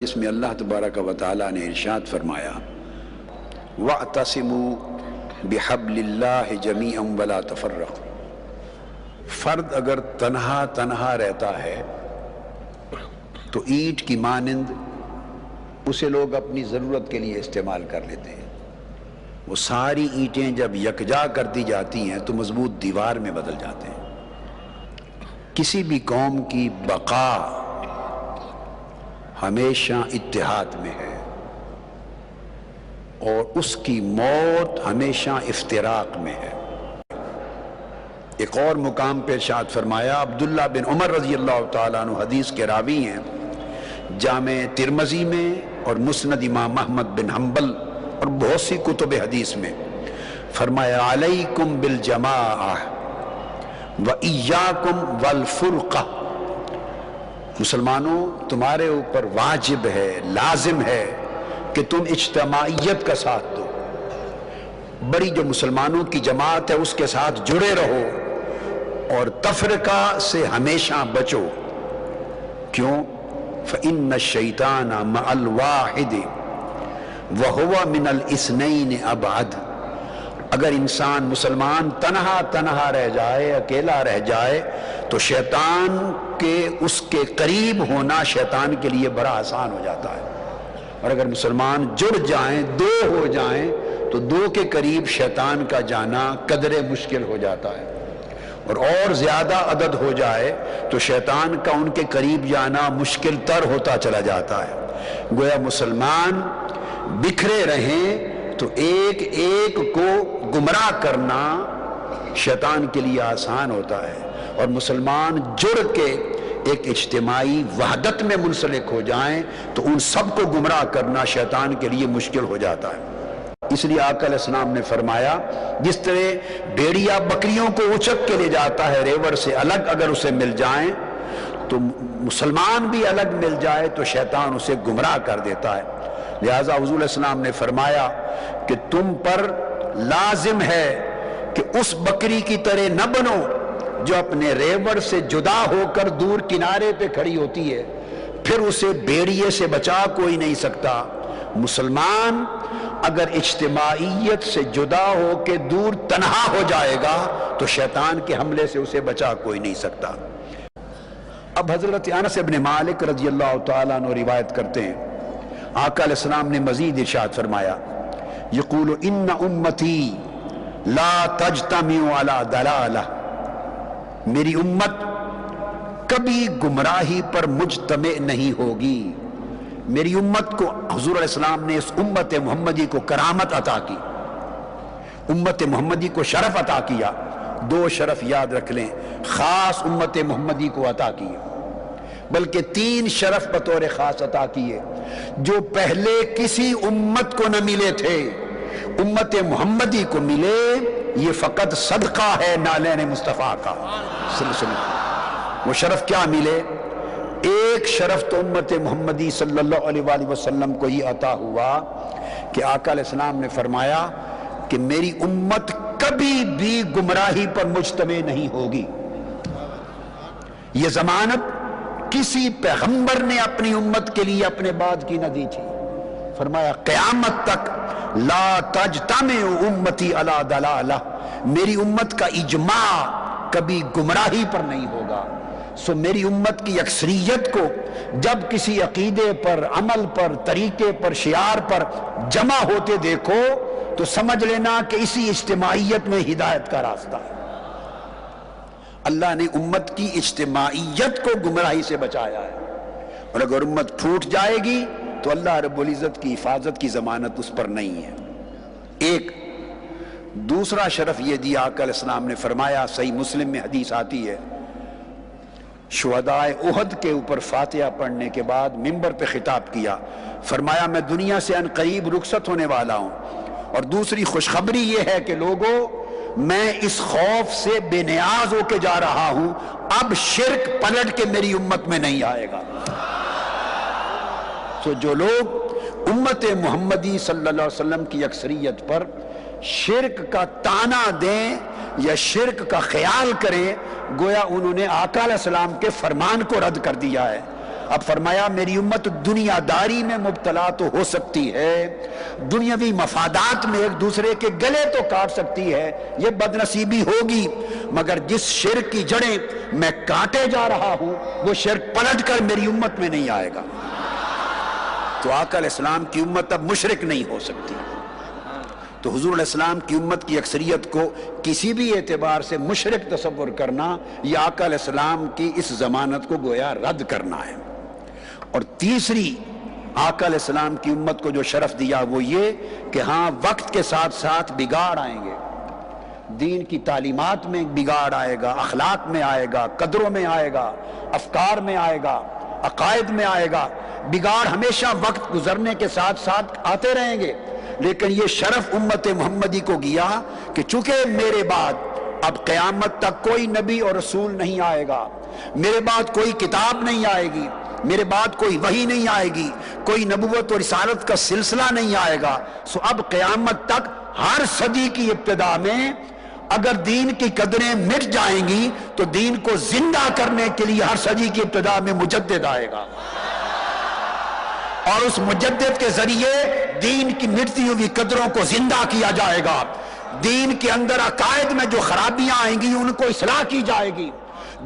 اس میں اللہ تبارک و تعالی نے ارشاد فرمایا وَاعْتَصِمُوا بِحَبْلِ اللَّهِ جَمِيعًا وَلَا تَفَرَّقُوا۔ فرد اگر تنہا رہتا ہے تو اینٹ کی مانند اسے لوگ اپنی ضرورت کے لیے استعمال کر لیتے ہیں۔ وہ ساری اینٹیں جب یکجا کر دی جاتی ہیں تو مضبوط دیوار میں بدل جاتے ہیں۔ کسی بھی قوم کی بقا ہمیشہ اتحاد میں ہے اور اس کی موت ہمیشہ افتراق میں ہے۔ ایک اور مقام پہ ارشاد فرمایا، عبداللہ بن عمر رضی اللہ تعالیٰ عنہ حدیث کے راوی ہیں، جامع ترمذی میں اور مسند امام احمد بن حنبل اور بہت سی کتب حدیث میں فرمایا علیکم بالجماعہ وَإِيَّاكُمْ وَالْفُرْقَةِ، مسلمانوں تمہارے اوپر واجب ہے، لازم ہے کہ تم اجتماعیت کا ساتھ دو، بڑی جو مسلمانوں کی جماعت ہے اس کے ساتھ جڑے رہو اور تفرقہ سے ہمیشہ بچو۔ کیوں؟ فَإِنَّ الشَّيْطَانَ مَعَ الْوَاحِدِ وَهُوَ مِنَ الْإِثْنَيْنِ أَبْعَدُ۔ اگر انسان مسلمان تنہا رہ جائے، اکیلا رہ جائے تو شیطان کے اس کے قریب ہونا شیطان کے لیے بڑا آسان ہو جاتا ہے، اور اگر مسلمان جڑ جائیں، دو ہو جائیں تو دو کے قریب شیطان کا جانا قدرے مشکل ہو جاتا ہے، اور زیادہ عدد ہو جائے تو شیطان کا ان کے قریب جانا مشکل تر ہوتا چلا جاتا ہے۔ گویا مسلمان بکھرے رہیں تو ایک ایک کو گمراہ کرنا شیطان کے لیے آسان ہوتا ہے، اور مسلمان جڑ کے ایک اجتماعی وحدت میں منسلک ہو جائیں تو ان سب کو گمراہ کرنا شیطان کے لیے مشکل ہو جاتا ہے۔ اس لیے آقا علیہ السلام نے فرمایا، جس طرح بھیڑیا بکریوں کو اچک کے لے جاتا ہے ریوڑ سے الگ، اگر اسے مل جائیں تو مسلمان بھی الگ مل جائے تو شیطان اسے گمراہ کر دیتا ہے۔ لہٰذا حضور علیہ السلام نے فرمایا کہ تم پر لازم ہے کہ اس بکری کی طرح نہ بنو جو اپنے ریوڑ سے جدا ہو کر دور کنارے پہ کھڑی ہوتی ہے، پھر اسے بھیڑیے سے بچا کوئی نہیں سکتا۔ مسلمان اگر اجتماعیت سے جدا ہو کے دور تنہا ہو جائے گا تو شیطان کے حملے سے اسے بچا کوئی نہیں سکتا۔ اب حضرت انس بن مالک رضی اللہ تعالیٰ عنہ روایت کرتے ہیں، آقا علیہ السلام نے مزید ارشاد فرمایا، یقول ان امتی لا تجتمع علی ضلالہ، میری امت کبھی گمراہی پر مجتمع نہیں ہوگی۔ میری امت کو حضور علیہ السلام نے اس امت محمدی کو کرامت عطا کی، امت محمدی کو شرف عطا کیا۔ دو شرف یاد رکھ لیں، خاص امت محمدی کو عطا کیے، بلکہ تین شرف بطور خاص عطا کیے جو پہلے کسی امت کو نہ ملے تھے، امت محمدی کو ملے۔ یہ فقط صدقہ ہے نالین مصطفیٰ کا صلی اللہ علیہ وسلم۔ وہ شرف کیا ملے؟ ایک شرف تو امت محمدی صلی اللہ علیہ وآلہ وسلم کو یہ عطا ہوا کہ آقا علیہ السلام نے فرمایا کہ میری امت کبھی بھی گمراہی پر مجتمع نہیں ہوگی۔ یہ ضمانت کسی پیغمبر نے اپنی امت کے لیے اپنے بعد کی نہ دی تھی۔ فرمایا قیامت تک لا تجتمع امتی علی ضلالہ، میری امت کا اجماع کبھی گمراہی پر نہیں ہوگا۔ سو میری امت کی اکثریت کو جب کسی عقیدے پر، عمل پر، طریقے پر، شعار پر جمع ہوتے دیکھو تو سمجھ لینا کہ اسی اجتماعیت میں ہدایت کا راستہ ہے۔ اللہ نے امت کی اجتماعیت کو گمراہی سے بچایا ہے، اور اگر امت پھوٹ جائے گی تو اللہ رب العزت کی حفاظت کی ضمانت اس پر نہیں ہے۔ ایک دوسرا شرف یہ دیا، آقا علیہ السلام نے فرمایا، صحیح مسلم میں حدیث آتی ہے، شہدائے احد کے اوپر فاتحہ پڑھنے کے بعد منبر پہ خطاب کیا، فرمایا میں دنیا سے ان قریب رخصت ہونے والا ہوں، اور دوسری خوشخبری یہ ہے کہ لوگوں میں اس خوف سے بے نیاز ہو کے جا رہا ہوں، اب شرک پلٹ کے میری امت میں نہیں آئے گا۔ تو جو لوگ امت محمدی صلی اللہ علیہ وسلم کی اکثریت پر شرک کا تانا دیں یا شرک کا خیال کریں، گویا انہوں نے آقا علیہ السلام کے فرمان کو رد کر دیا ہے۔ اب فرمایا میری امت دنیا داری میں مبتلا تو ہو سکتی ہے، دنیاوی مفادات میں ایک دوسرے کے گلے تو کاٹ سکتی ہے، یہ بد نصیبی ہوگی، مگر جس شرک کی جڑیں میں کاٹے جا رہا ہوں وہ شرک پلٹ کر میری امت میں نہیں آئے گا۔ تو آقا علیہ السلام کی امت اب مشرک نہیں ہو سکتی۔ تو حضور علیہ السلام کی امت کی اکثریت کو کسی بھی اعتبار سے مشرک تصور کرنا یہ آقا علیہ السلام کی اس ضمانت کو گویا رد کرنا ہے۔ اور تیسری آقا علیہ السلام کی امت کو جو شرف دیا وہ یہ کہ ہاں وقت کے ساتھ ساتھ بگاڑ آئیں گے، دین کی تعلیمات میں بگاڑ آئے گا، اخلاق میں آئے گا، قدروں میں آئے گا، افکار میں آئے گا، عقائد میں آئے گا، بگاڑ ہمیشہ وقت گزرنے کے ساتھ ساتھ آتے رہیں گے، لیکن یہ شرف امت محمدی کو گیا کہ چونکہ میرے بعد اب قیامت تک کوئی نبی اور رسول نہیں آئے گا، میرے بعد کوئی کتاب نہیں آئے گی، میرے بعد کوئی وحی نہیں آئے گی، کوئی نبوت اور رسالت کا سلسلہ نہیں آئے گا، سو اب قیامت تک ہر صدی کی ابتدا میں اگر دین کی قدریں مٹ جائیں گی تو دین کو زندہ کرنے کے لیے ہر صدی کی ابتدا میں مجدد آئے گا، اور اس مجدد کے ذریعے دین کی مٹتی ہوئی قدروں کو زندہ کیا جائے گا، دین کے اندر عقائد میں جو خرابیاں آئیں گی ان کو اصلاح کی جائے گی،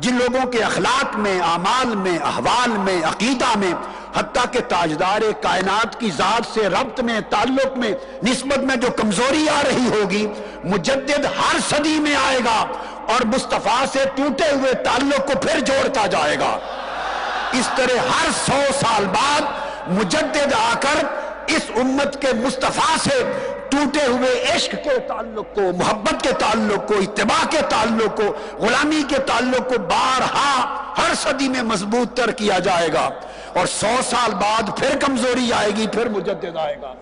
جن لوگوں کے اخلاق میں، اعمال میں، احوال میں، عقیدہ میں، حتیٰ کہ تاجدار کائنات کی ذات سے ربط میں، تعلق میں، نسبت میں جو کمزوری آ رہی ہوگی، مجدد ہر صدی میں آئے گا اور مصطفیٰ سے ٹوٹے ہوئے تعلق کو پھر جوڑتا جائے گا۔ اس طرح ہر 100 سال بعد مجدد آ کر اس امت کے مصطفیٰ سے ٹوٹے ہوئے عشق کے تعلق کو، محبت کے تعلق کو، اتباع کے تعلق کو، غلامی کے تعلق کو بارہا ہر صدی میں مضبوط تر کیا جائے گا، اور 100 سال بعد پھر کمزوری آئے گی، پھر مجدد آئے گا،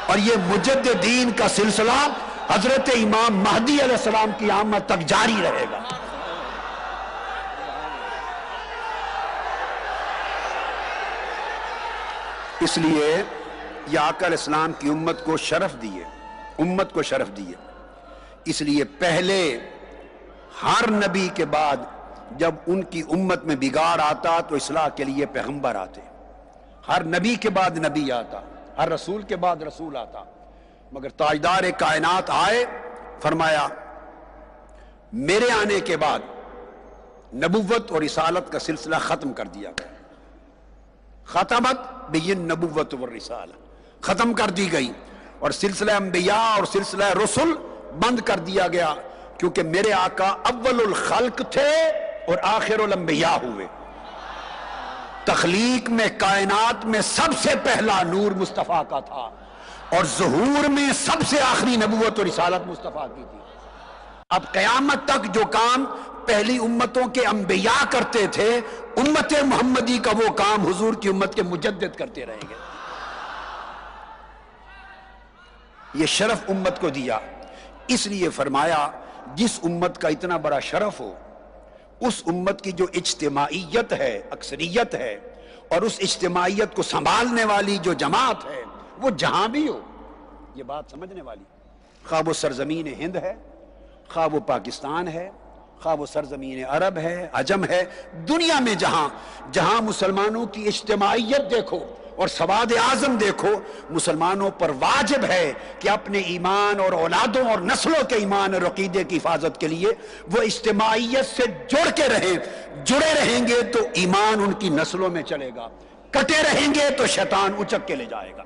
اور یہ مجددین کا سلسلہ حضرت امام مہدی علیہ السلام کی آمد تک جاری رہے گا۔ اس لیے یہ آقا علیہ السلام کی امت کو شرف دیے، اس لیے پہلے ہر نبی کے بعد جب ان کی امت میں بگاڑ آتا تو اصلاح کے لیے پیغمبر آتے، ہر نبی کے بعد نبی آتا، ہر رسول کے بعد رسول آتا، مگر تاجدار کائنات آئے، فرمایا میرے آنے کے بعد نبوت اور رسالت کا سلسلہ ختم کر دیا گیا، ختمت بین نبوت والرسالہ، ختم کر دی گئی، اور سلسلہ انبیاء اور سلسلہ رسل بند کر دیا گیا، کیونکہ میرے آقا اول الخلق تھے اور آخر الانبیاء ہوئے، تخلیق میں، کائنات میں سب سے پہلا نور مصطفیٰ کا تھا، اور ظہور میں سب سے آخری نبوت اور رسالت مصطفیٰ کی تھی۔ اب قیامت تک جو کام پہلی امتوں کے انبیاء کرتے تھے، امت محمدی کا وہ کام حضور کی امت کے مجدد کرتے رہیں گے۔ یہ شرف امت کو دیا، اس لیے فرمایا جس امت کا اتنا بڑا شرف ہو، اس امت کی جو اجتماعیت ہے، اکثریت ہے، اور اس اجتماعیت کو سنبھالنے والی جو جماعت ہے، وہ جہاں بھی ہو، یہ بات سمجھنے والی، خواہ وہ سرزمین ہند ہے، خواہ وہ پاکستان ہے، خواہ وہ سرزمین عرب ہے، عجم ہے، دنیا میں جہاں مسلمانوں کی اجتماعیت دیکھو اور سواد اعظم دیکھو، مسلمانوں پر واجب ہے کہ اپنے ایمان اور اولادوں اور نسلوں کے ایمان اور عقیدے کی حفاظت کے لیے وہ اجتماعیت سے جڑ کے رہیں، جڑے رہیں گے تو ایمان ان کی نسلوں میں چلے گا، کٹے رہیں گے تو شیطان اچک کے لے جائے گا۔